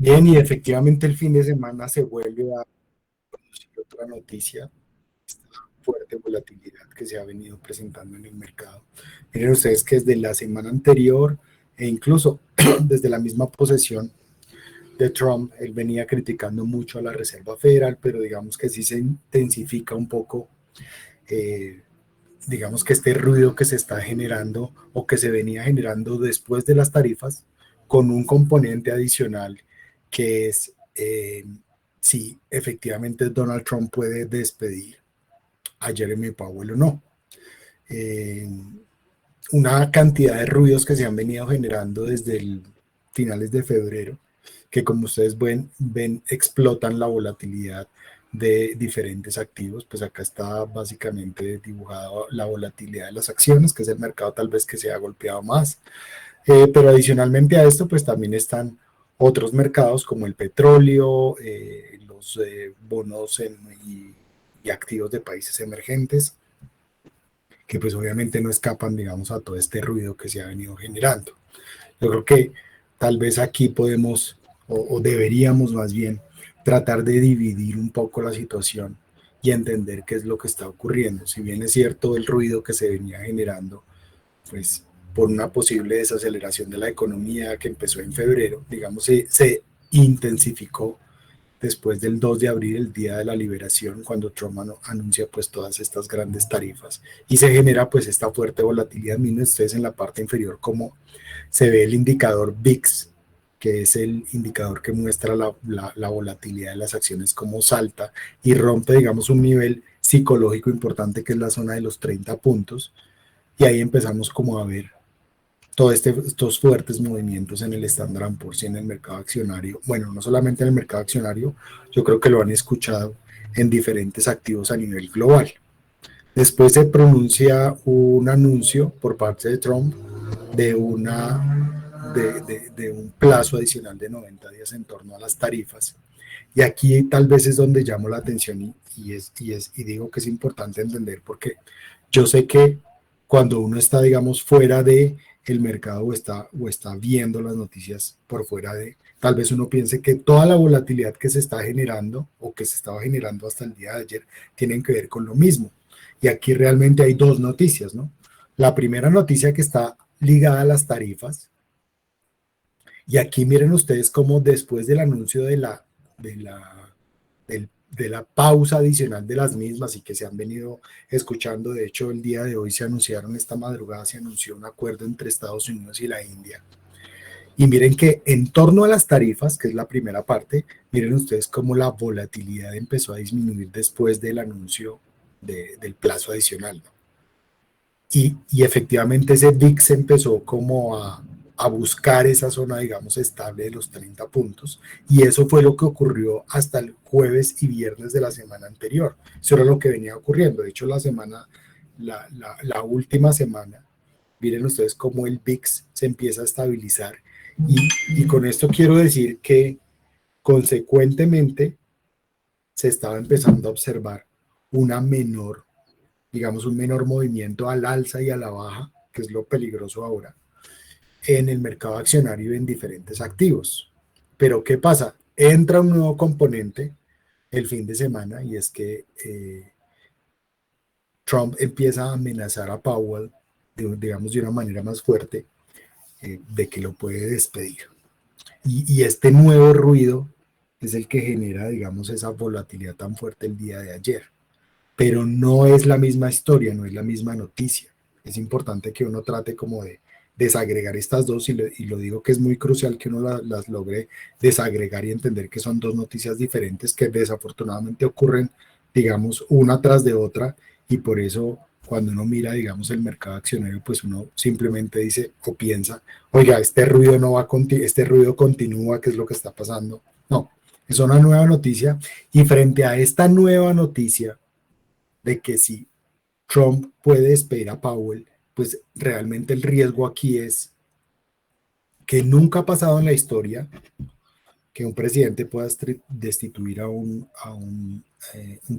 Bien, y efectivamente el fin de semana se vuelve a producir otra noticia, esta fuerte volatilidad que se ha venido presentando en el mercado. Miren ustedes que desde la semana anterior e incluso desde la misma posesión de Trump, él venía criticando mucho a la Reserva Federal, pero digamos que sí se intensifica un poco, eh, digamos que este ruido que se está generando o que se venía generando después de las tarifas, con un componente adicional que es si efectivamente Donald Trump puede despedir a Jeremy Powell o no. Eh, una cantidad de ruidos que se han venido generando desde el finales de febrero, que como ustedes ven explotan la volatilidad de diferentes activos. Pues acá está básicamente dibujado la volatilidad de las acciones, que es el mercado tal vez que se ha golpeado más. Pero adicionalmente a esto, pues también están otros mercados como el petróleo, los bonos y activos de países emergentes, que pues obviamente no escapan, digamos, a todo este ruido que se ha venido generando. Yo creo que tal vez aquí podemos, o deberíamos más bien, tratar de dividir un poco la situación y entender qué es lo que está ocurriendo. Si bien es cierto el ruido que se venía generando, pues por una posible desaceleración de la economía que empezó en febrero, digamos, se intensificó después del 2 de abril, el día de la liberación, cuando Trump anuncia pues todas estas grandes tarifas y se genera pues esta fuerte volatilidad. Miren ustedes en la parte inferior cómo se ve el indicador VIX, que es el indicador que muestra la volatilidad de las acciones, cómo salta y rompe, digamos, un nivel psicológico importante que es la zona de los 30 puntos, y ahí empezamos como a ver estos fuertes movimientos en el Standard & Poor's y en el mercado accionario. Bueno, no solamente en el mercado accionario, yo creo que lo han escuchado en diferentes activos a nivel global. Después se pronuncia un anuncio por parte de Trump de, de un plazo adicional de 90 días en torno a las tarifas. Y aquí tal vez es donde llamo la atención y digo que es importante entender, porque yo sé que cuando uno está, digamos, fuera de el mercado o está viendo las noticias por fuera de, tal vez uno piense que toda la volatilidad que se está generando o que se estaba generando hasta el día de ayer tienen que ver con lo mismo. Y aquí realmente hay dos noticias, ¿no? La primera noticia que está ligada a las tarifas, y aquí miren ustedes cómo después del anuncio de la, de la pausa adicional de las mismas y que se han venido escuchando, de hecho el día de hoy se anunciaron, esta madrugada se anunció un acuerdo entre Estados Unidos y la India. Y miren que en torno a las tarifas, que es la primera parte, miren ustedes cómo la volatilidad empezó a disminuir después del anuncio del plazo adicional, ¿no? Y efectivamente ese VIX empezó como a buscar esa zona, digamos, estable de los 30 puntos, y eso fue lo que ocurrió hasta el jueves y viernes de la semana anterior. Eso era lo que venía ocurriendo. De hecho, la última semana, miren ustedes cómo el VIX se empieza a estabilizar, y con esto quiero decir que consecuentemente se estaba empezando a observar una menor, digamos, un menor movimiento al alza y a la baja, que es lo peligroso ahora, en el mercado accionario y en diferentes activos. Pero ¿qué pasa? Entra un nuevo componente el fin de semana, y es que Trump empieza a amenazar a Powell, digamos, de una manera más fuerte, de que lo puede despedir. Y este nuevo ruido es el que genera, digamos, esa volatilidad tan fuerte el día de ayer. Pero no es la misma historia, no es la misma noticia. Es importante que uno trate como de desagregar estas dos, y lo digo que es muy crucial que uno las logre desagregar y entender que son dos noticias diferentes que desafortunadamente ocurren, digamos, una tras de otra, y por eso cuando uno mira, digamos, el mercado accionario, pues uno simplemente dice o piensa, oiga, este ruido no va a este ruido continúa, ¿qué es lo que está pasando? No, es una nueva noticia, y frente a esta nueva noticia de que si Trump puede despedir a Powell, pues realmente el riesgo aquí es que nunca ha pasado en la historia que un presidente pueda destituir un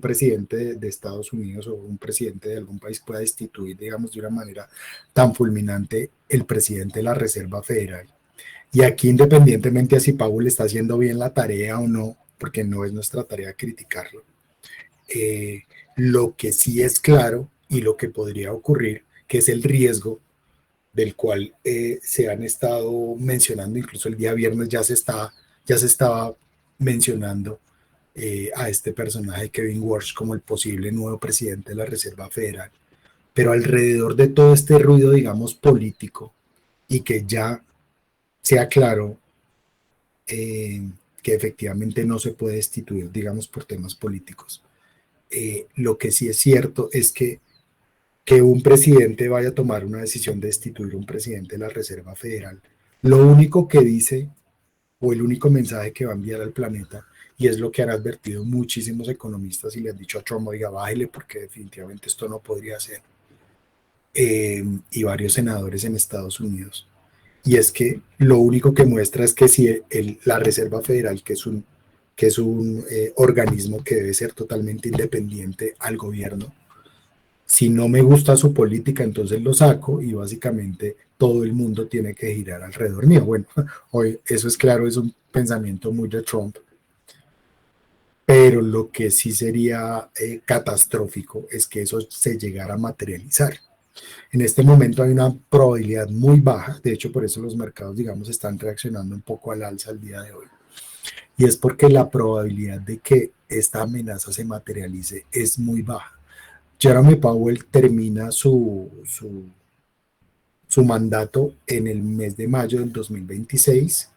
presidente de Estados Unidos, o un presidente de algún país pueda destituir, digamos, de una manera tan fulminante el presidente de la Reserva Federal. Y aquí, independientemente de si Powell está haciendo bien la tarea o no, porque no es nuestra tarea criticarlo, eh, lo que sí es claro y lo que podría ocurrir, que es el riesgo del cual se han estado mencionando, incluso el día viernes ya se estaba mencionando a este personaje, Kevin Walsh, como el posible nuevo presidente de la Reserva Federal. Pero alrededor de todo este ruido, digamos, político, y que ya sea claro que efectivamente no se puede destituir, digamos, por temas políticos. Lo que sí es cierto es que un presidente vaya a tomar una decisión de destituir a un presidente de la Reserva Federal, lo único que dice o el único mensaje que va a enviar al planeta, y es lo que han advertido muchísimos economistas y le han dicho a Trump, oiga, bájele porque definitivamente esto no podría ser, y varios senadores en Estados Unidos. Y es que lo único que muestra es que si la Reserva Federal, que es un organismo que debe ser totalmente independiente al gobierno, si no me gusta su política, entonces lo saco y básicamente todo el mundo tiene que girar alrededor mío. Bueno, hoy eso es claro, es un pensamiento muy de Trump, pero lo que sí sería catastrófico es que eso se llegara a materializar. En este momento hay una probabilidad muy baja, de hecho por eso los mercados, digamos, están reaccionando un poco al alza el día de hoy, y es porque la probabilidad de que esta amenaza se materialice es muy baja. Jeremy Powell termina su mandato en el mes de mayo del 2026,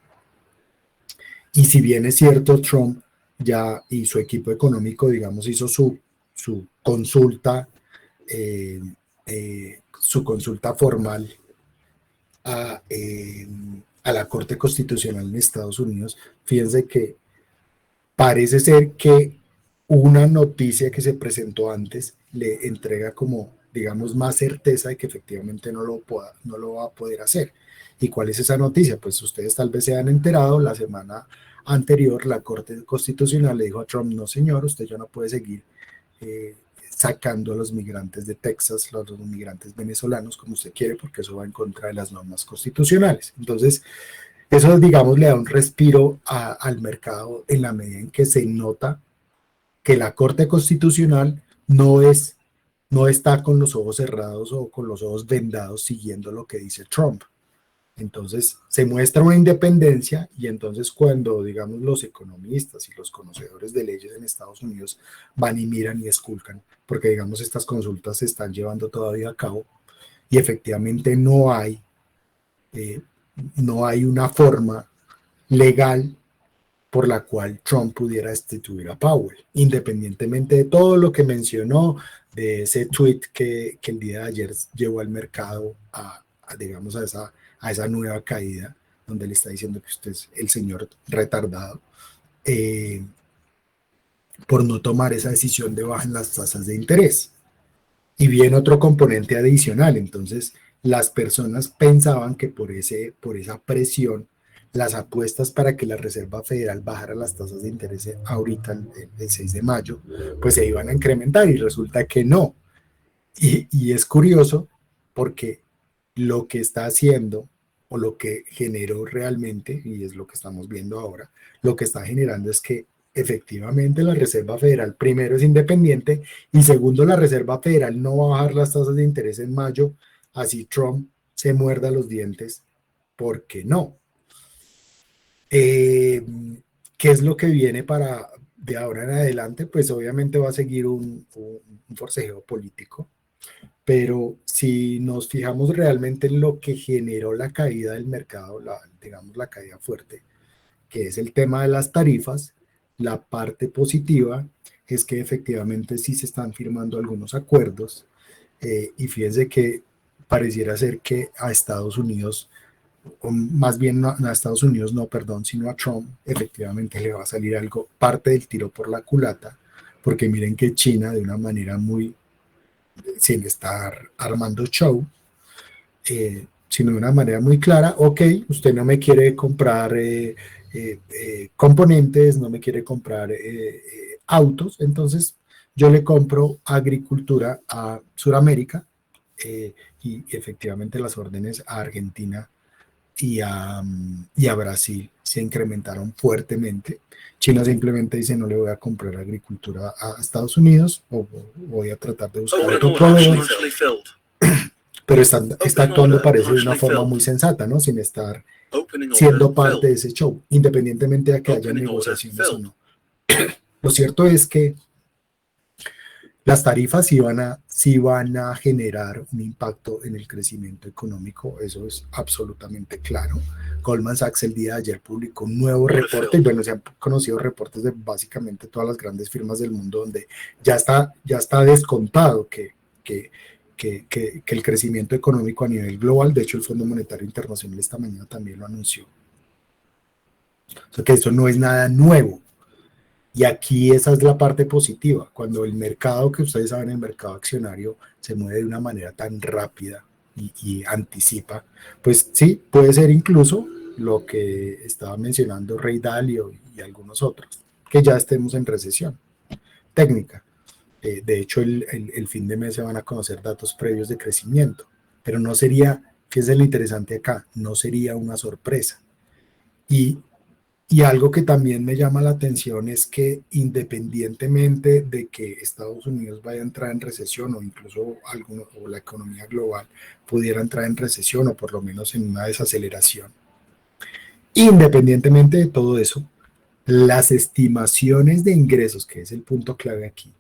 y si bien es cierto, Trump ya y su equipo económico, digamos, hizo su consulta, su consulta formal a la Corte Constitucional en Estados Unidos, fíjense que parece ser que una noticia que se presentó antes le entrega como, digamos, más certeza de que efectivamente no lo va a poder hacer. ¿Y cuál es esa noticia? Pues ustedes tal vez se han enterado, la semana anterior la Corte Constitucional le dijo a Trump, no señor, usted ya no puede seguir eh, sacando a los migrantes de Texas, los migrantes venezolanos, como usted quiere, porque eso va en contra de las normas constitucionales. Entonces, eso, digamos, le da un respiro al mercado en la medida en que se nota que la Corte Constitucional no está con los ojos cerrados o con los ojos vendados siguiendo lo que dice Trump. Entonces se muestra una independencia, y entonces cuando, digamos, los economistas y los conocedores de leyes en Estados Unidos van y miran y esculcan, porque, digamos, estas consultas se están llevando todavía a cabo y efectivamente eh, no hay una forma legal por la cual Trump pudiera destituir a Powell, independientemente de todo lo que mencionó, de ese tweet que el día de ayer llevó al mercado digamos, a esa nueva caída, donde le está diciendo que usted es el señor retardado, eh, por no tomar esa decisión de bajar las tasas de interés. Y viene otro componente adicional, entonces las personas pensaban que por esa presión, las apuestas para que la Reserva Federal bajara las tasas de interés ahorita, el 6 de mayo, pues se iban a incrementar, y resulta que no. Y es curioso porque lo que está haciendo, o lo que generó realmente, y es lo que estamos viendo ahora, lo que está generando es que efectivamente la Reserva Federal, primero, es independiente, y segundo, la Reserva Federal no va a bajar las tasas de interés en mayo, así Trump se muerda los dientes, porque no. Eh, ¿Qué es lo que viene para de ahora en adelante? Pues obviamente va a seguir un forcejeo político, pero si nos fijamos realmente en lo que generó la caída del mercado, digamos la caída fuerte, que es el tema de las tarifas, la parte positiva es que efectivamente sí se están firmando algunos acuerdos, y fíjense que pareciera ser que a Estados Unidos, o más bien no, a Estados Unidos no, perdón, sino a Trump, efectivamente le va a salir algo, parte del tiro por la culata, porque miren que China, de una manera muy, sin estar armando show, sino de una manera muy clara, ok, usted no me quiere comprar componentes, no me quiere comprar autos, entonces yo le compro agricultura a Sudamérica, y efectivamente las órdenes a Argentina y a Brasil se incrementaron fuertemente. China simplemente dice no le voy a comprar agricultura a Estados Unidos o voy a tratar de buscar otro proveedor, pero está actuando parece de una forma muy sensata, ¿no? Sin estar siendo parte de ese show, independientemente de que haya negociaciones o no. Lo cierto es que las tarifas sí van a generar un impacto en el crecimiento económico, eso es absolutamente claro. Goldman Sachs el día de ayer publicó un nuevo reporte, y bueno, se han conocido reportes de básicamente todas las grandes firmas del mundo donde ya está descontado que el crecimiento económico a nivel global, de hecho el Fondo Monetario Internacional esta mañana también lo anunció. O sea que eso no es nada nuevo. Y aquí esa es la parte positiva, cuando el mercado, que ustedes saben, el mercado accionario se mueve de una manera tan rápida y anticipa, pues sí, puede ser incluso lo que estaba mencionando Ray Dalio y algunos otros, que ya estemos en recesión técnica. De hecho, el fin de mes se van a conocer datos previos de crecimiento, pero no sería, ¿qué es lo interesante acá? No sería una sorpresa. Y algo que también me llama la atención es que independientemente de que Estados Unidos vaya a entrar en recesión o incluso o la economía global pudiera entrar en recesión o por lo menos en una desaceleración, independientemente de todo eso, las estimaciones de ingresos, que es el punto clave aquí,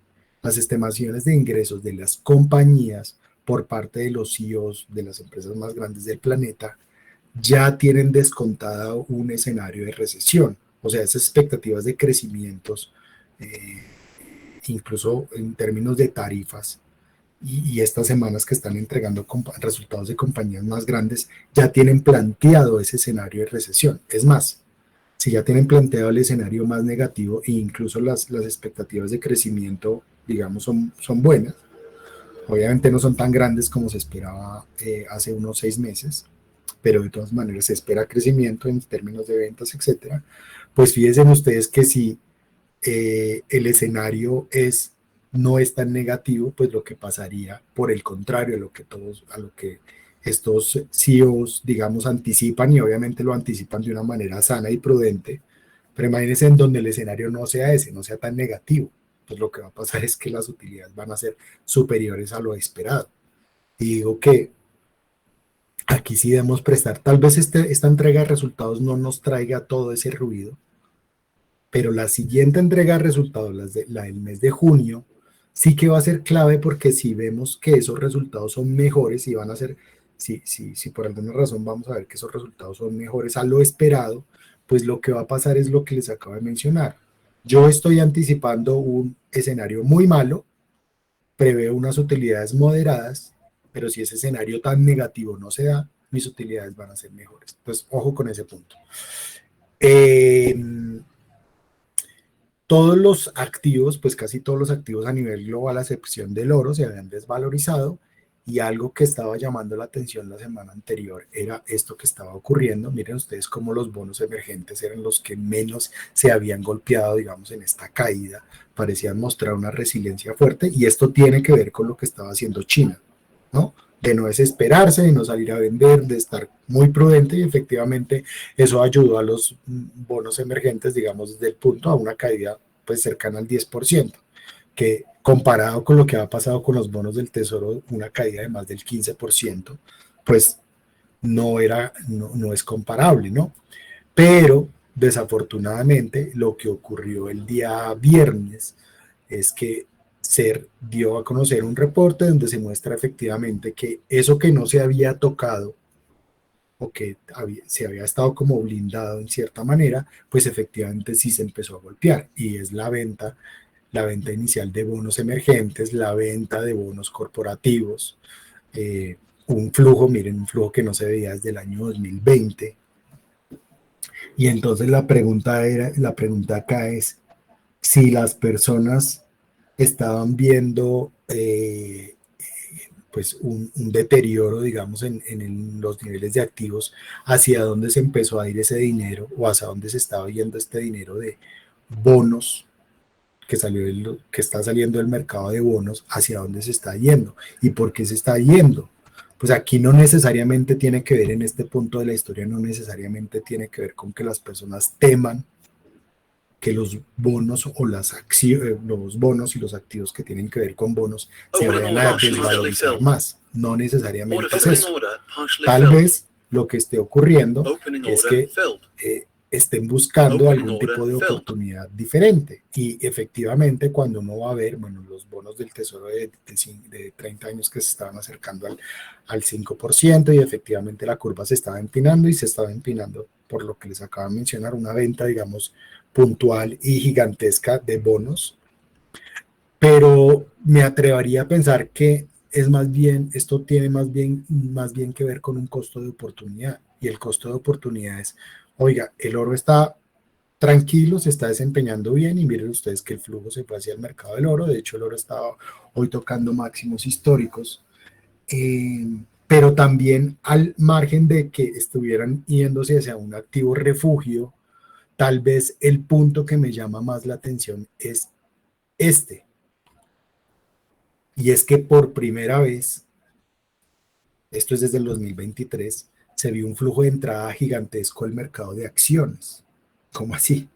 las estimaciones de ingresos de las compañías por parte de los CEOs de las empresas más grandes del planeta ya tienen descontado un escenario de recesión. O sea, esas expectativas de crecimientos, incluso en términos de tarifas, y estas semanas que están entregando resultados de compañías más grandes, ya tienen planteado ese escenario de recesión. Es más, si ya tienen planteado el escenario más negativo e incluso las expectativas de crecimiento, digamos, son buenas, obviamente no son tan grandes como se esperaba hace unos 6 meses, pero de todas maneras se espera crecimiento en términos de ventas, etcétera. Pues fíjense ustedes que si el escenario no es tan negativo, pues lo que pasaría, por el contrario, a lo que estos CEOs, digamos, anticipan, y obviamente lo anticipan de una manera sana y prudente, pero imagínense en donde el escenario no sea ese, no sea tan negativo, pues lo que va a pasar es que las utilidades van a ser superiores a lo esperado. Y digo que aquí sí debemos prestar, tal vez esta entrega de resultados no nos traiga todo ese ruido, pero la siguiente entrega de resultados, la del mes de junio, sí que va a ser clave, porque si vemos que esos resultados son mejores y van a ser, si por alguna razón vamos a ver que esos resultados son mejores a lo esperado, pues lo que va a pasar es lo que les acabo de mencionar. Yo estoy anticipando un escenario muy malo, preveo unas utilidades moderadas, pero si ese escenario tan negativo no se da, mis utilidades van a ser mejores. Entonces, ojo con ese punto. Todos los activos, pues casi todos los activos a nivel global, a excepción del oro, se habían desvalorizado, y algo que estaba llamando la atención la semana anterior era esto que estaba ocurriendo. Miren ustedes cómo los bonos emergentes eran los que menos se habían golpeado, digamos, en esta caída, parecían mostrar una resiliencia fuerte, y esto tiene que ver con lo que estaba haciendo China, ¿no? De no desesperarse, de no salir a vender, de estar muy prudente, y efectivamente eso ayudó a los bonos emergentes, digamos, desde el punto a una caída pues cercana al 10%, que comparado con lo que ha pasado con los bonos del Tesoro, una caída de más del 15%, pues no es comparable, ¿no? Pero desafortunadamente lo que ocurrió el día viernes es que SER dio a conocer un reporte donde se muestra efectivamente que eso que no se había tocado o que se había estado como blindado en cierta manera, pues efectivamente sí se empezó a golpear, y es la venta inicial de bonos emergentes, la venta de bonos corporativos, un flujo, miren, un flujo que no se veía desde el año 2020. Y entonces la pregunta acá es si las personas estaban viendo pues un deterioro, digamos, en los niveles de activos, hacia dónde se empezó a ir ese dinero, o hacia dónde se estaba yendo este dinero de bonos que está saliendo del mercado de bonos, hacia dónde se está yendo y por qué se está yendo. Pues aquí no necesariamente tiene que ver en este punto de la historia, no necesariamente tiene que ver con que las personas teman que los bonos o las acciones, los bonos y los activos que tienen que ver con bonos se vayan a desvalorizar más. No necesariamente es eso. Tal vez lo que esté ocurriendo es que estén buscando algún tipo de oportunidad diferente. Y efectivamente, cuando uno va a ver, bueno, los bonos del Tesoro de 30 años que se estaban acercando al 5%, y efectivamente la curva se estaba empinando y se estaba empinando, por lo que les acabo de mencionar, una venta, digamos, puntual y gigantesca de bonos. Pero me atrevería a pensar que es más bien, esto tiene más bien que ver con un costo de oportunidad. Y el costo de oportunidad es, oiga, el oro está tranquilo, se está desempeñando bien y miren ustedes que el flujo se fue hacia el mercado del oro. De hecho, el oro estaba hoy tocando máximos históricos. Pero también al margen de que estuvieran yéndose hacia un activo refugio, tal vez el punto que me llama más la atención es este. Y es que por primera vez, esto es desde el 2023, se vio un flujo de entrada gigantesco al mercado de acciones. ¿Cómo así?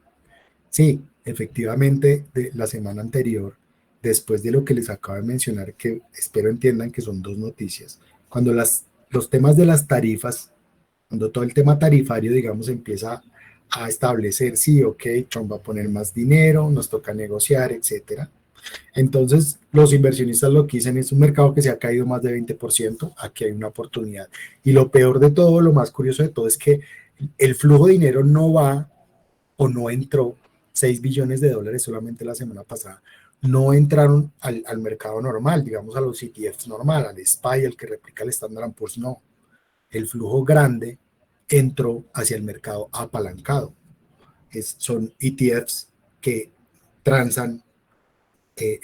Sí, efectivamente, de la semana anterior, después de lo que les acabo de mencionar, que espero entiendan que son dos noticias, cuando los temas de las tarifas, cuando todo el tema tarifario, digamos, empieza a establecer, sí, ok, Trump va a poner más dinero, nos toca negociar, etcétera. Entonces, los inversionistas lo que dicen es un mercado que se ha caído más de 20%, aquí hay una oportunidad. Y lo peor de todo, lo más curioso de todo, es que el flujo de dinero no va o no entró 6 billones de dólares solamente la semana pasada. No entraron al mercado normal, digamos a los ETFs normal, al SPY, el que replica el Standard Poor's, no. El flujo grande entró hacia el mercado apalancado. Son ETFs que transan eh,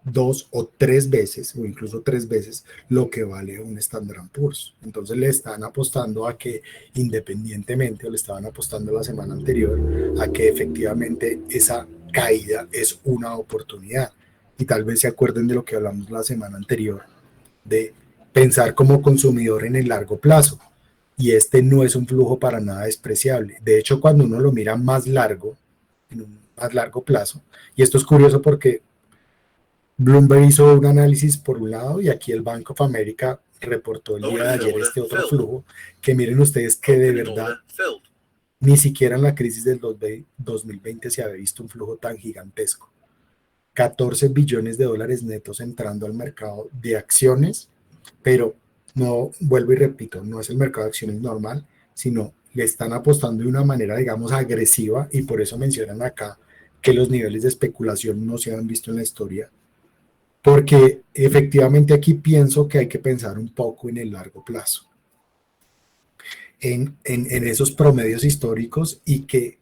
dos o tres veces, o incluso tres veces, lo que vale un Standard Poor's. Entonces le están apostando a que independientemente, o le estaban apostando la semana anterior, a que efectivamente esa caída es una oportunidad. Y tal vez se acuerden de lo que hablamos la semana anterior, de pensar como consumidor en el largo plazo. Y este no es un flujo para nada despreciable. De hecho, cuando uno lo mira más largo, en un más largo plazo, y esto es curioso porque Bloomberg hizo un análisis por un lado y aquí el Bank of America reportó el día de ayer este otro flujo, que miren ustedes que de verdad ni siquiera en la crisis del 2020 se había visto un flujo tan gigantesco. 14 billones de dólares netos entrando al mercado de acciones, pero no, vuelvo y repito, no es el mercado de acciones normal, sino le están apostando de una manera, digamos, agresiva, y por eso mencionan acá que los niveles de especulación no se han visto en la historia, porque efectivamente aquí pienso que hay que pensar un poco en el largo plazo, en esos promedios históricos, y que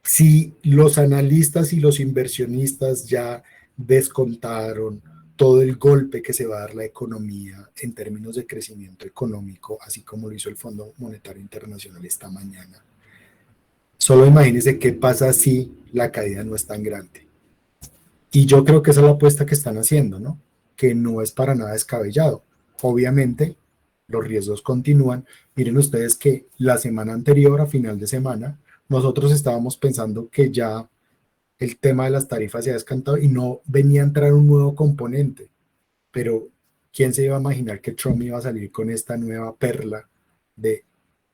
si los analistas y los inversionistas ya descontaron todo el golpe que se va a dar la economía en términos de crecimiento económico, así como lo hizo el Fondo Monetario Internacional esta mañana, solo imagínense qué pasa si la caída no es tan grande. Y yo creo que esa es la apuesta que están haciendo, ¿no? Que no es para nada descabellado. Obviamente, los riesgos continúan. Miren ustedes que la semana anterior, a final de semana, nosotros estábamos pensando que ya el tema de las tarifas se ha descantado y no venía a entrar un nuevo componente. Pero, ¿quién se iba a imaginar que Trump iba a salir con esta nueva perla de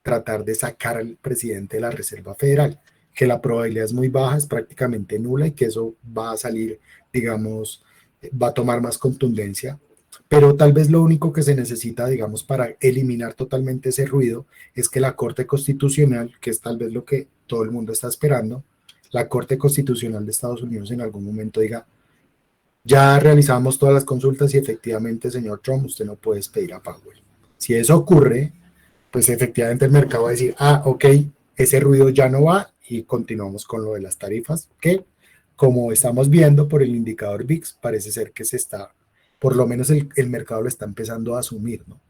tratar de sacar al presidente de la Reserva Federal? Que la probabilidad es muy baja, es prácticamente nula, y que eso va a salir, digamos, va a tomar más contundencia. Pero tal vez lo único que se necesita, digamos, para eliminar totalmente ese ruido es que la Corte Constitucional, que es tal vez lo que todo el mundo está esperando, la Corte Constitucional de Estados Unidos en algún momento diga, ya realizamos todas las consultas y efectivamente, señor Trump, usted no puede despedir a Powell. Si eso ocurre, pues efectivamente el mercado va a decir, ah, ok, ese ruido ya no va, y continuamos con lo de las tarifas, que como estamos viendo por el indicador VIX, parece ser que se está, por lo menos el mercado lo está empezando a asumir, ¿no?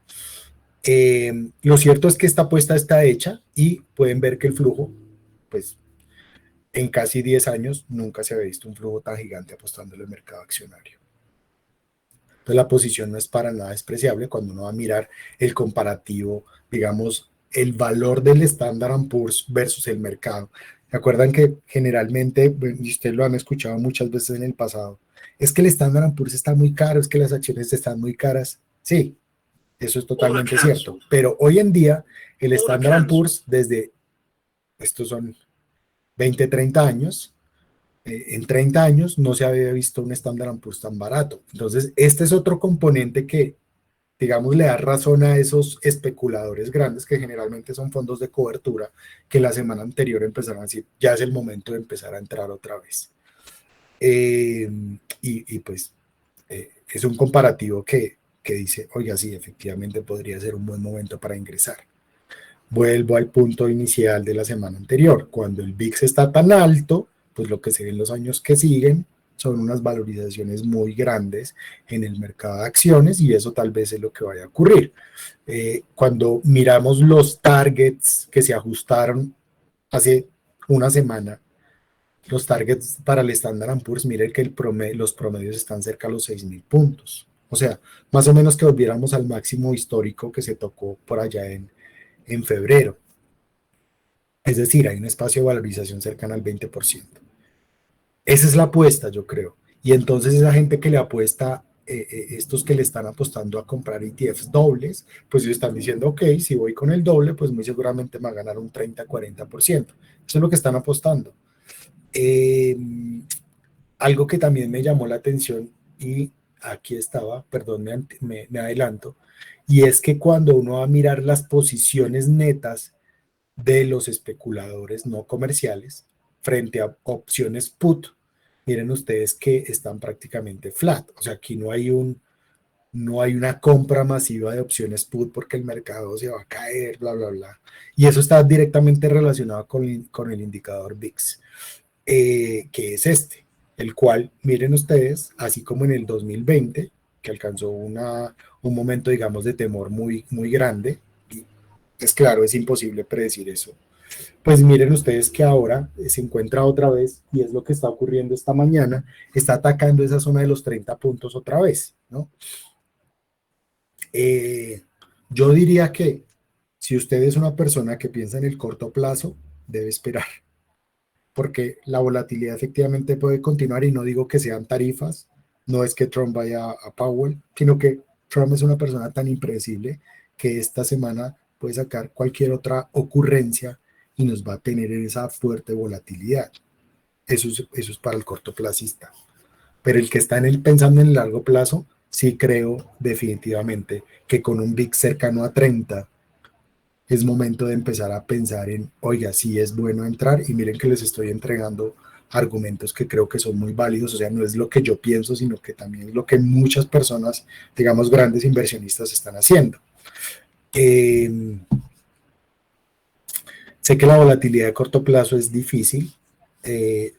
Lo cierto es que esta apuesta está hecha y pueden ver que el flujo, pues en casi 10 años nunca se había visto un flujo tan gigante apostando en el mercado accionario. Entonces la posición no es para nada despreciable cuando uno va a mirar el comparativo, digamos, el valor del Standard Poor's versus el mercado. ¿Se acuerdan que generalmente, y ustedes lo han escuchado muchas veces en el pasado, es que el Standard Poor's está muy caro, es que las acciones están muy caras? Sí, eso es totalmente cierto. Pero hoy en día, el Standard Poor's, desde, estos son 20, 30 años, en 30 años no se había visto un Standard Poor's tan barato. Entonces, este es otro componente que, digamos, le da razón a esos especuladores grandes, que generalmente son fondos de cobertura, que la semana anterior empezaron a decir, ya es el momento de empezar a entrar otra vez. Y pues es un comparativo que dice, oiga, sí, efectivamente podría ser un buen momento para ingresar. Vuelvo al punto inicial de la semana anterior. Cuando el VIX está tan alto, pues lo que se ve en los años que siguen son unas valorizaciones muy grandes en el mercado de acciones y eso tal vez es lo que vaya a ocurrir. Cuando miramos los targets que se ajustaron hace una semana, los targets para el Standard Poor's, miren que los promedios están cerca a los 6.000 puntos. O sea, más o menos que volviéramos al máximo histórico que se tocó por allá en febrero. Es decir, hay un espacio de valorización cercana al 20%. Esa es la apuesta, yo creo. Y entonces esa gente que le apuesta, estos que le están apostando a comprar ETFs dobles, pues ellos están diciendo, ok, si voy con el doble, pues muy seguramente me va a ganar un 30-40%. Eso es lo que están apostando. Eh, Algo que también me llamó la atención, y aquí estaba, perdón, me adelanto, y es que cuando uno va a mirar las posiciones netas de los especuladores no comerciales frente a opciones put, miren ustedes que están prácticamente flat. O sea, aquí no hay una compra masiva de opciones put porque el mercado se va a caer, bla, bla, bla. Y eso está directamente relacionado con el indicador VIX, que es este, el cual, miren ustedes, así como en el 2020, que alcanzó un momento, digamos, de temor muy, muy grande, y es claro, es imposible predecir eso. Pues miren ustedes que ahora se encuentra otra vez, y es lo que está ocurriendo esta mañana, está atacando esa zona de los 30 puntos otra vez, ¿no? Eh, yo diría que si usted es una persona que piensa en el corto plazo, debe esperar, porque la volatilidad efectivamente puede continuar y no digo que sean tarifas, no es que Trump vaya a Powell, sino que Trump es una persona tan impredecible que esta semana puede sacar cualquier otra ocurrencia y nos va a tener en esa fuerte volatilidad. Eso es para el cortoplacista. Pero el que está pensando en el largo plazo, sí creo definitivamente que con un VIX cercano a 30 es momento de empezar a pensar en, oiga, sí es bueno entrar, y miren que les estoy entregando argumentos que creo que son muy válidos, o sea, no es lo que yo pienso, sino que también es lo que muchas personas, digamos, grandes inversionistas están haciendo. Eh, Sé que la volatilidad de corto plazo es difícil,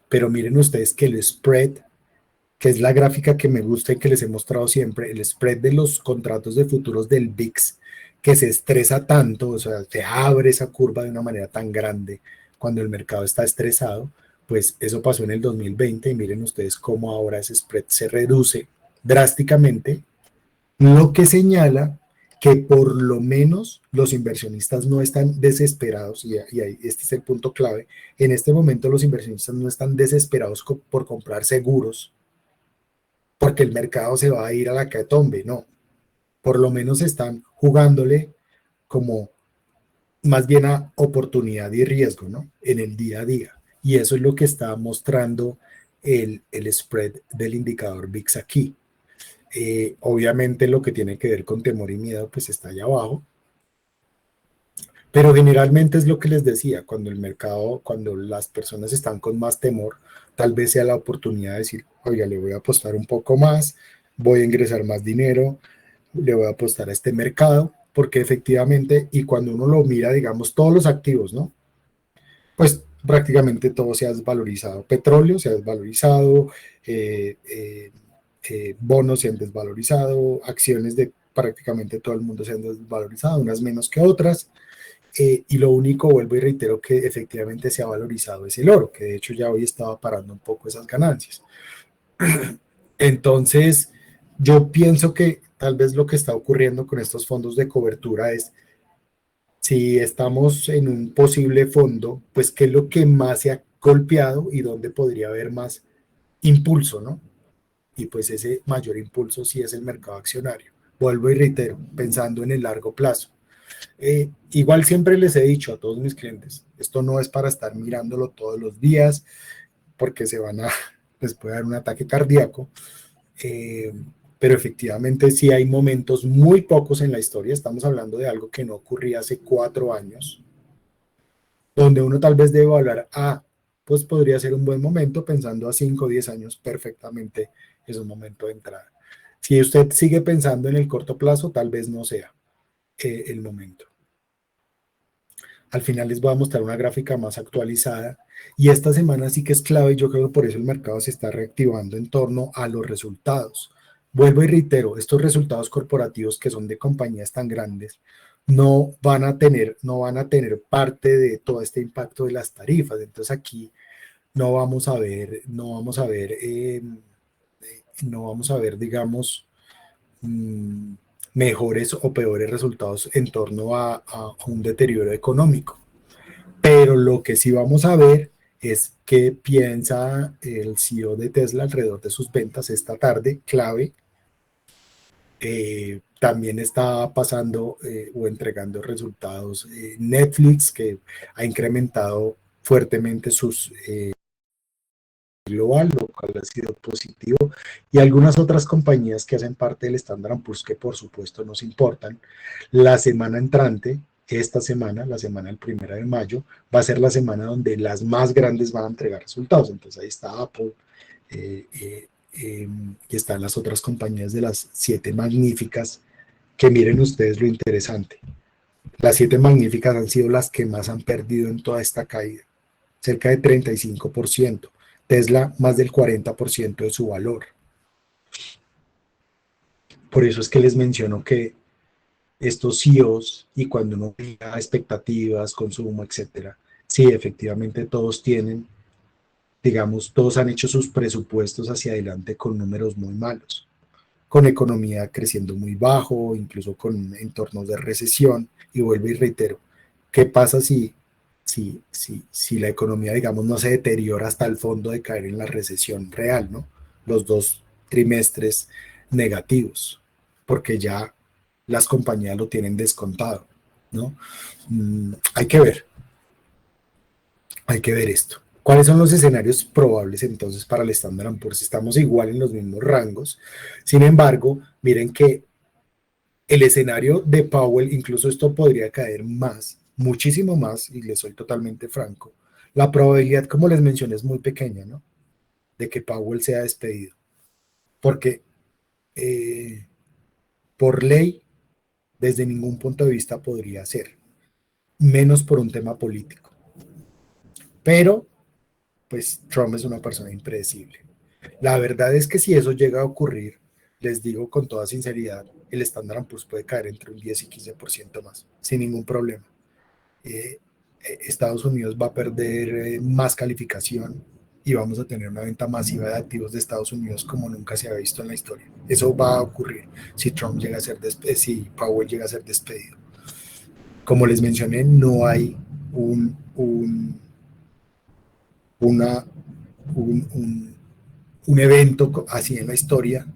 pero miren ustedes que el spread, que es la gráfica que me gusta y que les he mostrado siempre, el spread de los contratos de futuros del VIX, que se estresa tanto, o sea, se abre esa curva de una manera tan grande cuando el mercado está estresado, pues eso pasó en el 2020 y miren ustedes cómo ahora ese spread se reduce drásticamente, lo que señala que por lo menos los inversionistas no están desesperados, y este es el punto clave, en este momento los inversionistas no están desesperados por comprar seguros porque el mercado se va a ir a la hecatombe, no, por lo menos están jugándole como más bien a oportunidad y riesgo, ¿no? En el día a día. Y eso es lo que está mostrando el spread del indicador VIX aquí. Obviamente lo que tiene que ver con temor y miedo pues está allá abajo, pero generalmente es lo que les decía, cuando el mercado, cuando las personas están con más temor, tal vez sea la oportunidad de decir, oiga, le voy a apostar un poco más, voy a ingresar más dinero, le voy a apostar a este mercado, porque efectivamente, y cuando uno lo mira, digamos, todos los activos, ¿no? Pues prácticamente todo se ha desvalorizado. Petróleo se ha desvalorizado, eh, eh, bonos se han desvalorizado, acciones de prácticamente todo el mundo se han desvalorizado, unas menos que otras. Y lo único, vuelvo y reitero, que efectivamente se ha valorizado es el oro, que de hecho ya hoy estaba parando un poco esas ganancias. Entonces, Yo pienso que tal vez lo que está ocurriendo con estos fondos de cobertura es, si estamos en un posible fondo, pues qué es lo que más se ha golpeado y dónde podría haber más impulso, ¿no? Y pues ese mayor impulso sí es el mercado accionario. Vuelvo y reitero, pensando en el largo plazo. Igual siempre les he dicho a todos mis clientes, esto no es para estar mirándolo todos los días porque les puede dar un ataque cardíaco, eh, pero efectivamente sí hay momentos muy pocos en la historia, estamos hablando de algo que no ocurría hace 4 años, donde uno tal vez debe hablar, pues podría ser un buen momento, pensando a 5 o 10 años perfectamente es un momento de entrada. Si usted sigue pensando en el corto plazo, tal vez no sea el momento. Al final les voy a mostrar una gráfica más actualizada y esta semana sí que es clave y yo creo que por eso el mercado se está reactivando en torno a los resultados. Vuelvo y reitero, estos resultados corporativos que son de compañías tan grandes no van a tener parte de todo este impacto de las tarifas. Entonces aquí no vamos a ver, digamos, mm, mejores o peores resultados en torno a un deterioro económico. Pero lo que sí vamos a ver es qué piensa el CEO de Tesla alrededor de sus ventas esta tarde, clave. También está pasando o entregando resultados Netflix, que ha incrementado fuertemente sus global, lo cual ha sido positivo, y algunas otras compañías que hacen parte del Standard & Poor's que por supuesto nos importan. La semana entrante, esta semana, la semana del 1 de mayo, va a ser la semana donde las más grandes van a entregar resultados. Entonces ahí está Apple eh, eh, y están las otras compañías de las 7 magníficas, que miren ustedes lo interesante. Las 7 magníficas han sido las que más han perdido en toda esta caída, cerca de 35%. Tesla más del 40% de su valor. Por eso es que les menciono que estos CEOs y cuando uno mira expectativas, consumo, etcétera, sí, efectivamente todos tienen, digamos, todos han hecho sus presupuestos hacia adelante con números muy malos, con economía creciendo muy bajo, incluso con entornos de recesión. Y vuelvo y reitero, ¿qué pasa si la economía, digamos, no se deteriora hasta el fondo de caer en la recesión real, ¿no? Los 2 trimestres negativos, porque ya las compañías lo tienen descontado, ¿no? Hay que ver esto. ¿Cuáles son los escenarios probables entonces para el Standard & Poor's? Estamos igual en los mismos rangos. Sin embargo, miren que el escenario de Powell, incluso esto podría caer más, muchísimo más, y les soy totalmente franco. La probabilidad, como les mencioné, es muy pequeña, ¿no? De que Powell sea despedido. Porque eh, por ley, desde ningún punto de vista podría ser, menos por un tema político. Pero, pues, Trump es una persona impredecible. La verdad es que si eso llega a ocurrir, les digo con toda sinceridad, el Standard & Poor's puede caer entre un 10 y 15% más, sin ningún problema. eh, Estados Unidos va a perder más calificación y vamos a tener una venta masiva de activos de Estados Unidos como nunca se ha visto en la historia. Eso va a ocurrir si Trump llega a ser si Powell llega a ser despedido. Como les mencioné, no hay una, un evento así en la historia,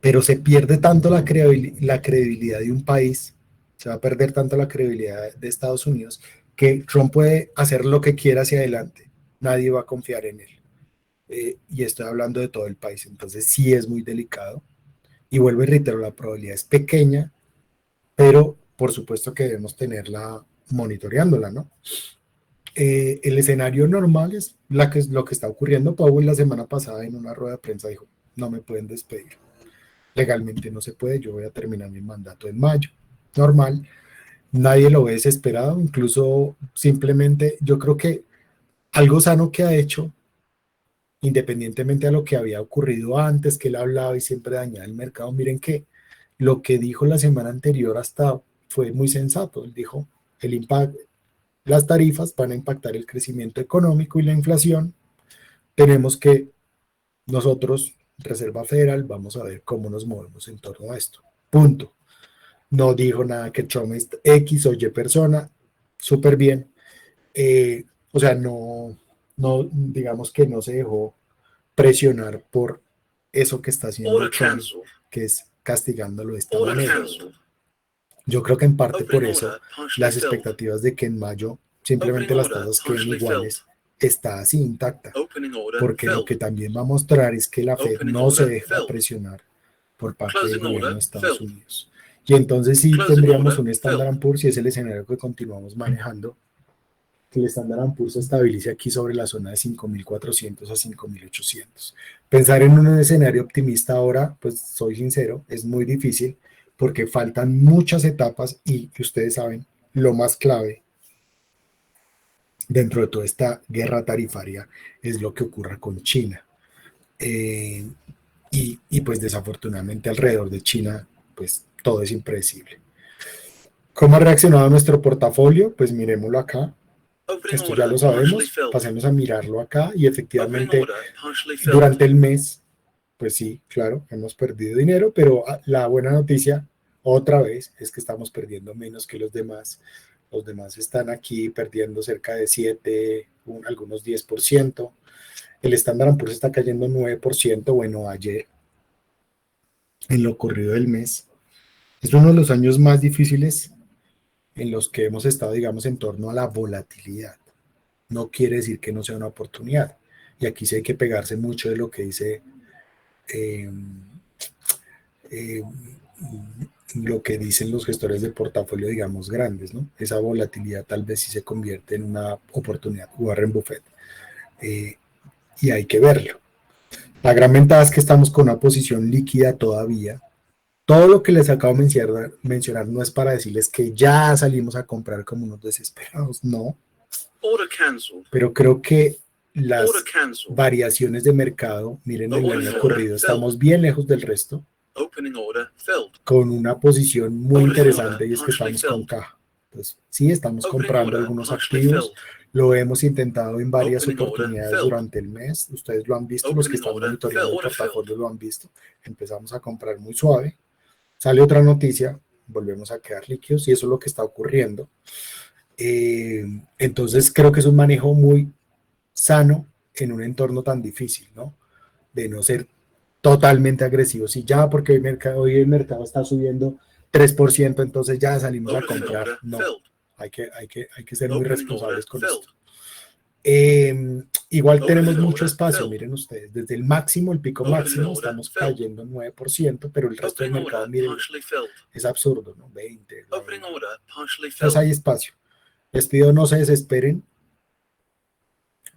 pero se pierde tanto la credibilidad de un país, se va a perder tanto la credibilidad de Estados Unidos, que Trump puede hacer lo que quiera hacia adelante, nadie va a confiar en él. Y estoy hablando de todo el país, entonces sí es muy delicado. Y vuelvo y reitero, la probabilidad es pequeña, pero por supuesto que debemos tenerla monitoreándola, ¿no? El escenario normal es lo que está ocurriendo. Powell la semana pasada en una rueda de prensa dijo, no me pueden despedir. Legalmente no se puede, yo voy a terminar mi mandato en mayo. Normal, nadie lo ve desesperado, incluso simplemente yo creo que algo sano que ha hecho, independientemente de lo que había ocurrido antes, que él hablaba y siempre dañaba el mercado, miren que lo que dijo la semana anterior hasta fue muy sensato. Él dijo, el impacto, las tarifas van a impactar el crecimiento económico y la inflación. Tenemos que nosotros Reserva Federal, vamos a ver cómo nos movemos en torno a esto. Punto. No dijo nada que Trump es X o Y persona, súper bien. O sea, no, digamos que no se dejó presionar por eso que está haciendo Trump, que es castigándolo de esta manera. Yo creo que en parte por eso las expectativas de que en mayo simplemente las tasas queden iguales está así intacta, porque lo que también va a mostrar es que la Fed no se deja presionar por parte del gobierno de Estados Unidos. Y entonces sí tendríamos un Standard & Poor's, si es el escenario que continuamos manejando, que el Standard & Poor's se estabilice aquí sobre la zona de 5.400 a 5.800. Pensar en un escenario optimista ahora, pues soy sincero, es muy difícil porque faltan muchas etapas y que ustedes saben, lo más clave dentro de toda esta guerra tarifaria es lo que ocurra con China. Y pues desafortunadamente alrededor de China, pues todo es impredecible. ¿Cómo ha reaccionado nuestro portafolio? Pues miremoslo acá. Esto ya lo sabemos, pasemos a mirarlo acá y efectivamente durante el mes, pues sí, claro, hemos perdido dinero, pero la buena noticia otra vez es que estamos perdiendo menos que los demás. Los demás están aquí perdiendo cerca de 7, algunos 10%. El Standard & Poor's está cayendo 9%, bueno, ayer, en lo corrido del mes. Es uno de los años más difíciles en los que hemos estado, digamos, en torno a la volatilidad. No quiere decir que no sea una oportunidad. Y aquí sí hay que pegarse mucho de lo que dice lo que dicen los gestores de portafolio, digamos, grandes, ¿no? Esa volatilidad tal vez sí se convierte en una oportunidad. Warren Buffett. Y hay que verlo. La gran ventaja es que estamos con una posición líquida todavía. Todo lo que les acabo de mencionar no es para decirles que ya salimos a comprar como unos desesperados, no. Pero creo que las variaciones de mercado, miren el año corrido, estamos bien lejos del resto, con una posición muy interesante y es que estamos con caja. Entonces, sí, estamos comprando algunos activos, lo hemos intentado en varias oportunidades durante el mes, ustedes lo han visto, los que están monitoreando el portafolio lo han visto, empezamos a comprar muy suave, sale otra noticia, volvemos a quedar líquidos y eso es lo que está ocurriendo. Entonces creo que es un manejo muy sano en un entorno tan difícil, ¿no? De no ser totalmente agresivos. Y ya porque hoy el mercado está subiendo 3%, entonces ya salimos a comprar. No, hay que ser muy responsables con esto. Igual tenemos mucho espacio, miren ustedes, desde el máximo, el pico máximo, estamos cayendo 9%, pero el resto del mercado, miren, es absurdo, ¿no? 20. Entonces hay espacio. Les pido no se desesperen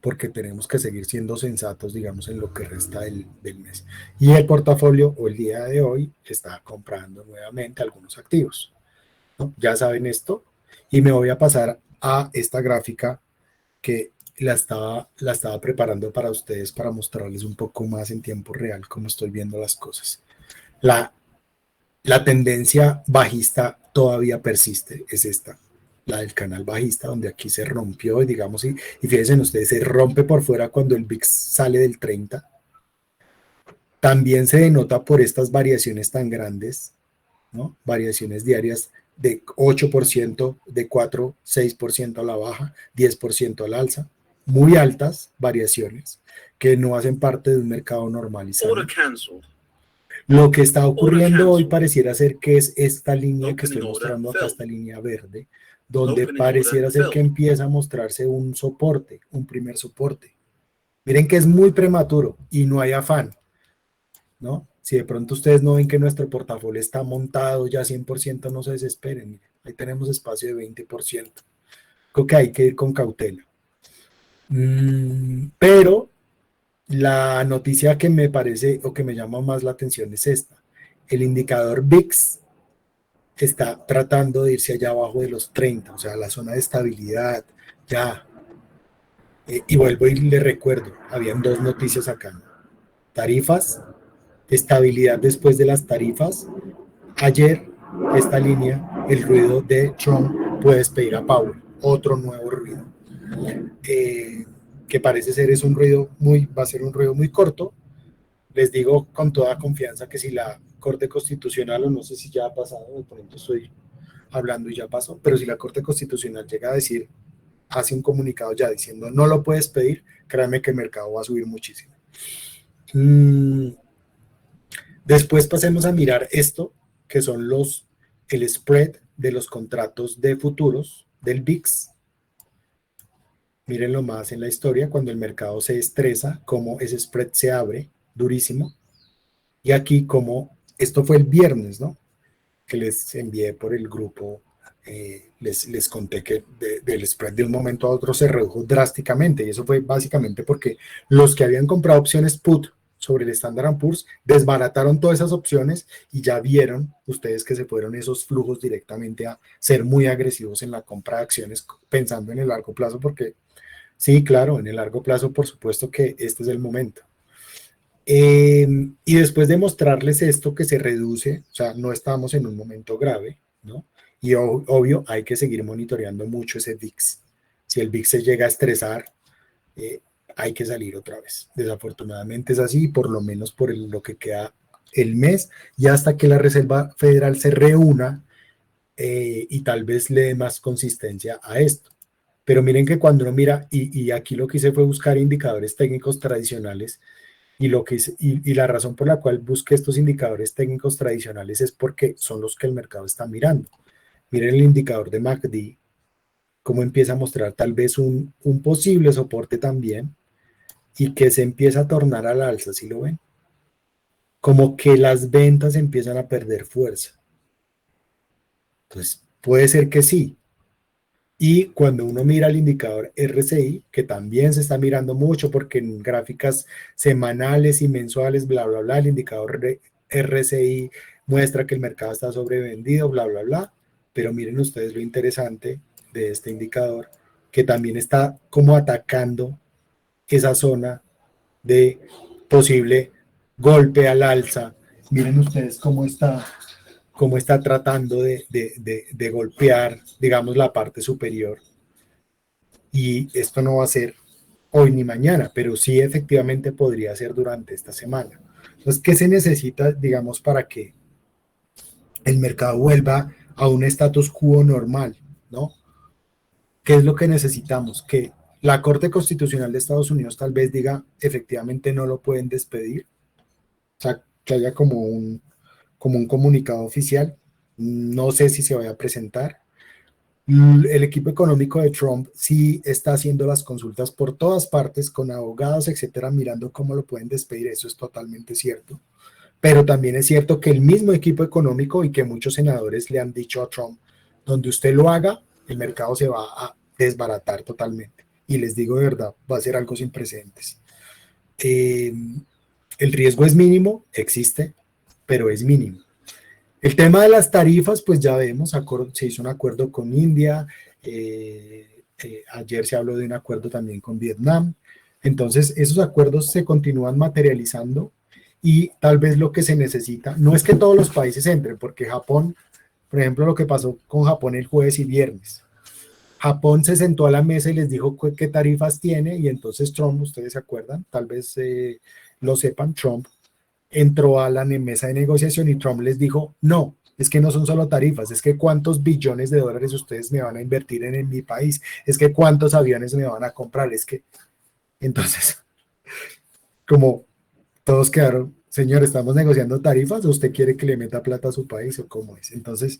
porque tenemos que seguir siendo sensatos, digamos, en lo que resta del mes. Y el portafolio, o el día de hoy, está comprando nuevamente algunos activos, ¿no? Ya saben esto. Y me voy a pasar a esta gráfica que la estaba preparando para ustedes para mostrarles un poco más en tiempo real cómo estoy viendo las cosas. La tendencia bajista todavía persiste, es esta, la del canal bajista, donde aquí se rompió, digamos, y fíjense ustedes, se rompe por fuera cuando el VIX sale del 30. También se denota por estas variaciones tan grandes, ¿no? Variaciones diarias de 8%, de 4, 6% a la baja, 10% al alza, muy altas variaciones que no hacen parte de un mercado normalizado. Lo que está ocurriendo hoy pareciera ser que es esta línea que estoy mostrando acá, esta línea verde, donde pareciera ser que empieza a mostrarse un soporte, un primer soporte. Miren que es muy prematuro y no hay afán, ¿no? Si de pronto ustedes no ven que nuestro portafolio está montado ya 100%, no se desesperen. Ahí tenemos espacio de 20%. Creo que hay que ir con cautela. Pero la noticia que me parece o que me llama más la atención es esta. El indicador VIX está tratando de irse allá abajo de los 30, o sea, la zona de estabilidad, ya. Y vuelvo y le recuerdo, habían dos noticias acá. Tarifas, estabilidad después de las tarifas. Ayer, esta línea, el ruido de Trump puede despedir a Powell, otro nuevo ruido. Que parece ser es un ruido va a ser un ruido muy corto, les digo con toda confianza que si la Corte Constitucional, o no sé si ya ha pasado, de pronto estoy hablando y ya pasó, pero si la Corte Constitucional llega a decir, hace un comunicado ya diciendo no lo puedes pedir, créanme que el mercado va a subir muchísimo. Después pasemos a mirar esto, que son el spread de los contratos de futuros del VIX. Mírenlo más en la historia, cuando el mercado se estresa, cómo ese spread se abre durísimo. Y aquí como esto fue el viernes, ¿no? Que les envié por el grupo, les conté que del spread de un momento a otro se redujo drásticamente, y eso fue básicamente porque los que habían comprado opciones put sobre el Standard & Poor's desbarataron todas esas opciones y ya vieron ustedes que se fueron esos flujos directamente a ser muy agresivos en la compra de acciones pensando en el largo plazo, porque sí, claro, en el largo plazo por supuesto que este es el momento. Y después de mostrarles esto que se reduce, o sea, no estamos en un momento grave, ¿no? Y obvio, hay que seguir monitoreando mucho ese VIX. Si el VIX se llega a estresar, hay que salir otra vez. Desafortunadamente es así, por lo menos por lo que queda el mes, y hasta que la Reserva Federal se reúna y tal vez le dé más consistencia a esto. Pero miren que cuando uno mira, y aquí lo que hice fue buscar indicadores técnicos tradicionales, y, y la razón por la cual busqué estos indicadores técnicos tradicionales es porque son los que el mercado está mirando. Miren el indicador de MACD, cómo empieza a mostrar tal vez un posible soporte también, y que se empieza a tornar al alza, ¿sí lo ven? Como que las ventas empiezan a perder fuerza. Entonces, puede ser que sí. Y cuando uno mira el indicador RSI, que también se está mirando mucho porque en gráficas semanales y mensuales, bla, bla, bla, el indicador RSI muestra que el mercado está sobrevendido, bla, bla, bla. Pero miren ustedes lo interesante de este indicador, que también está como atacando esa zona de posible golpe al alza. Miren ustedes cómo está tratando de golpear, digamos, la parte superior. Y esto no va a ser hoy ni mañana, pero sí efectivamente podría ser durante esta semana. Entonces, ¿qué se necesita, digamos, para que el mercado vuelva a un status quo normal, ¿no? ¿Qué es lo que necesitamos? Que la Corte Constitucional de Estados Unidos tal vez diga, efectivamente no lo pueden despedir, o sea, que haya como un comunicado oficial. No sé si se vaya a presentar. El equipo económico de Trump sí está haciendo las consultas por todas partes, con abogados, etcétera, mirando cómo lo pueden despedir. Eso es totalmente cierto. Pero también es cierto que el mismo equipo económico y que muchos senadores le han dicho a Trump, donde usted lo haga, el mercado se va a desbaratar totalmente. Y les digo de verdad, va a ser algo sin precedentes. El riesgo es mínimo, existe, pero es mínimo. El tema de las tarifas, pues ya vemos, se hizo un acuerdo con India, ayer se habló de un acuerdo también con Vietnam. Entonces, esos acuerdos se continúan materializando, y tal vez lo que se necesita, no es que todos los países entren, porque Japón, por ejemplo, lo que pasó con Japón el jueves y viernes. Japón se sentó a la mesa y les dijo qué tarifas tiene, y entonces Trump, ustedes se acuerdan, tal vez lo sepan, Trump entró a la mesa de negociación y Trump les dijo, no, es que no son solo tarifas, es que cuántos billones de dólares ustedes me van a invertir en mi país, es que cuántos aviones me van a comprar, es que, entonces, como todos quedaron, señor, ¿estamos negociando tarifas o usted quiere que le meta plata a su país o cómo es? Entonces,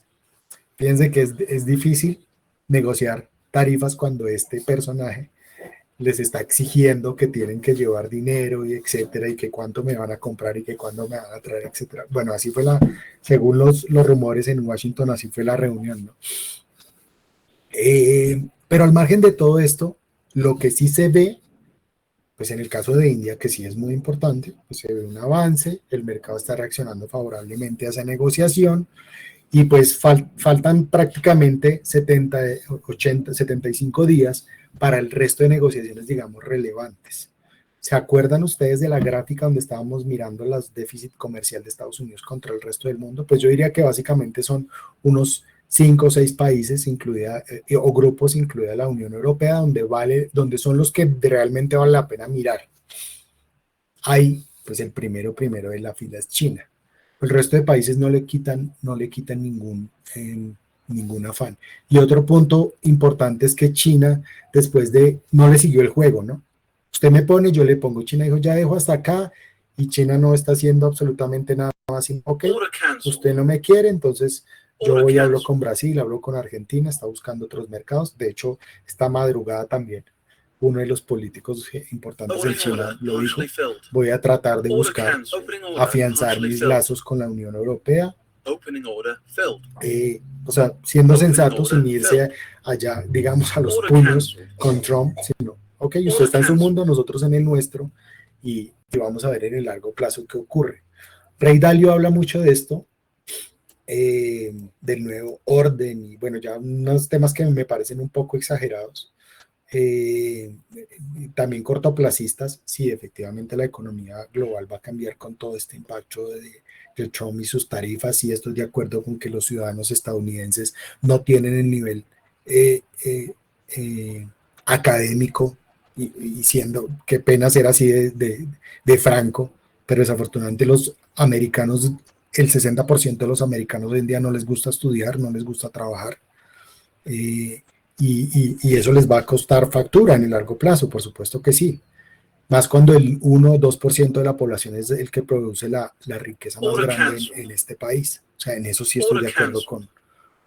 fíjense que es difícil negociar tarifas cuando este personaje les está exigiendo que tienen que llevar dinero y etcétera, y que cuánto me van a comprar y que cuándo me van a traer, etcétera. Bueno, así fue según los rumores en Washington, así fue la reunión, ¿no? Pero al margen de todo esto, lo que sí se ve, pues en el caso de India, que sí es muy importante, pues se ve un avance, el mercado está reaccionando favorablemente a esa negociación, y pues faltan prácticamente 70, 80, 75 días para el resto de negociaciones, digamos, relevantes. ¿Se acuerdan ustedes de la gráfica donde estábamos mirando los déficit comercial de Estados Unidos contra el resto del mundo? Pues yo diría que básicamente son unos 5 o 6 países, incluida, o grupos, incluida la Unión Europea, donde son los que realmente vale la pena mirar. Hay pues el primero de la fila es China. El resto de países no le quitan ningún afán. Y otro punto importante es que China, después de, no le siguió el juego, ¿no? Usted me pone, yo le pongo. China dijo, ya dejo hasta acá, y China no está haciendo absolutamente nada más. Ok, usted no me quiere, entonces yo voy y hablo con Brasil, hablo con Argentina, está buscando otros mercados. De hecho, esta madrugada también uno de los políticos importantes en China lo dijo, voy a tratar de buscar afianzar mis lazos con la Unión Europea, o sea, siendo sensatos sin irse allá, digamos, a los puños con Trump, sino, ok, usted está en su mundo, nosotros en el nuestro, y vamos a ver en el largo plazo qué ocurre. Rey Dalio habla mucho de esto, del nuevo orden, y bueno, ya unos temas que me parecen un poco exagerados, también cortoplacistas. Sí, efectivamente la economía global va a cambiar con todo este impacto de Trump y sus tarifas, y estoy de acuerdo con que los ciudadanos estadounidenses no tienen el nivel eh, eh, eh, académico, y siendo, qué pena ser así de franco, pero desafortunadamente los americanos, el 60% de los americanos hoy en día no les gusta estudiar, no les gusta trabajar, eh, y eso les va a costar factura en el largo plazo, por supuesto que sí. Más cuando el 1 o 2% de la población es el que produce la riqueza más grande en este país. O sea, en eso sí estoy de acuerdo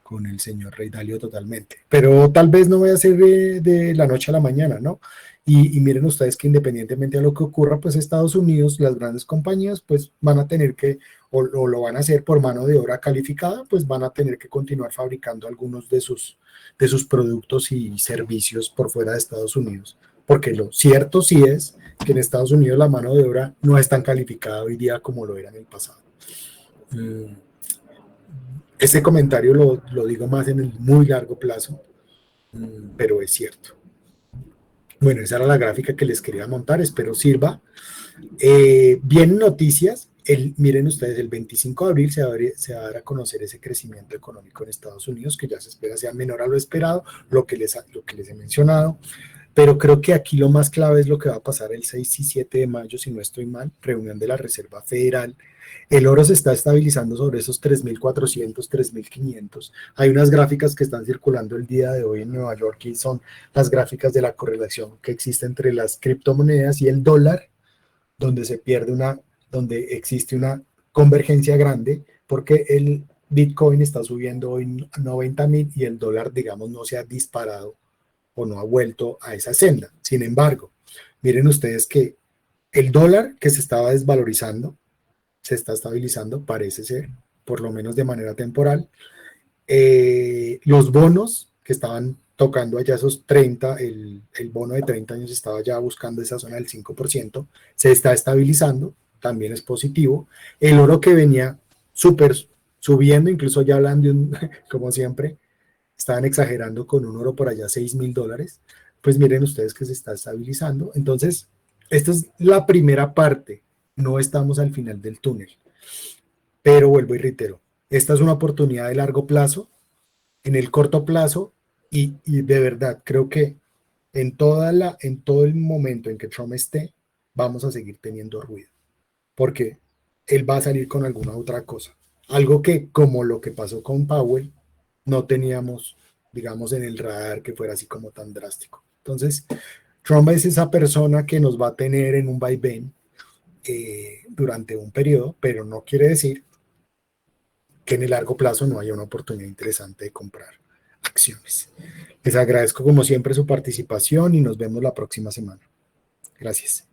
con el señor Rey Dalio totalmente. Pero tal vez no vaya a ser de la noche a la mañana, ¿no? Y miren ustedes que independientemente de lo que ocurra, pues Estados Unidos, las grandes compañías, pues van a tener que, o lo van a hacer por mano de obra calificada, pues van a tener que continuar fabricando algunos de sus productos y servicios por fuera de Estados Unidos. Porque lo cierto sí es que en Estados Unidos la mano de obra no es tan calificada hoy día como lo era en el pasado. Este comentario lo digo más en el muy largo plazo, pero es cierto. Bueno, esa era la gráfica que les quería montar, espero sirva. Vienen noticias, miren ustedes, el 25 de abril se va a dar a conocer ese crecimiento económico en Estados Unidos, que ya se espera sea menor a lo esperado, lo que les he mencionado. Pero creo que aquí lo más clave es lo que va a pasar el 6 y 7 de mayo, si no estoy mal, reunión de la Reserva Federal. El oro se está estabilizando sobre esos 3.400, 3.500. Hay unas gráficas que están circulando el día de hoy en Nueva York, y son las gráficas de la correlación que existe entre las criptomonedas y el dólar, donde existe una convergencia grande, porque el Bitcoin está subiendo hoy a 90.000 y el dólar, digamos, no se ha disparado o no ha vuelto a esa senda. Sin embargo, miren ustedes que el dólar, que se estaba desvalorizando, se está estabilizando, parece ser, por lo menos de manera temporal. Los bonos que estaban tocando allá esos 30, el bono de 30 años estaba ya buscando esa zona del 5%, se está estabilizando, también es positivo. El oro, que venía súper subiendo, incluso ya hablando de como siempre, estaban exagerando con un oro por allá $6.000, pues miren ustedes que se está estabilizando. Entonces, esta es la primera parte, no estamos al final del túnel, pero vuelvo y reitero, esta es una oportunidad de largo plazo, en el corto plazo, y de verdad creo que en todo el momento en que Trump esté, vamos a seguir teniendo ruido, porque él va a salir con alguna otra cosa, algo que, como lo que pasó con Powell, no teníamos, digamos, en el radar, que fuera así como tan drástico. Entonces, Trump es esa persona que nos va a tener en un vaivén durante un periodo, pero no quiere decir que en el largo plazo no haya una oportunidad interesante de comprar acciones. Les agradezco como siempre su participación y nos vemos la próxima semana. Gracias.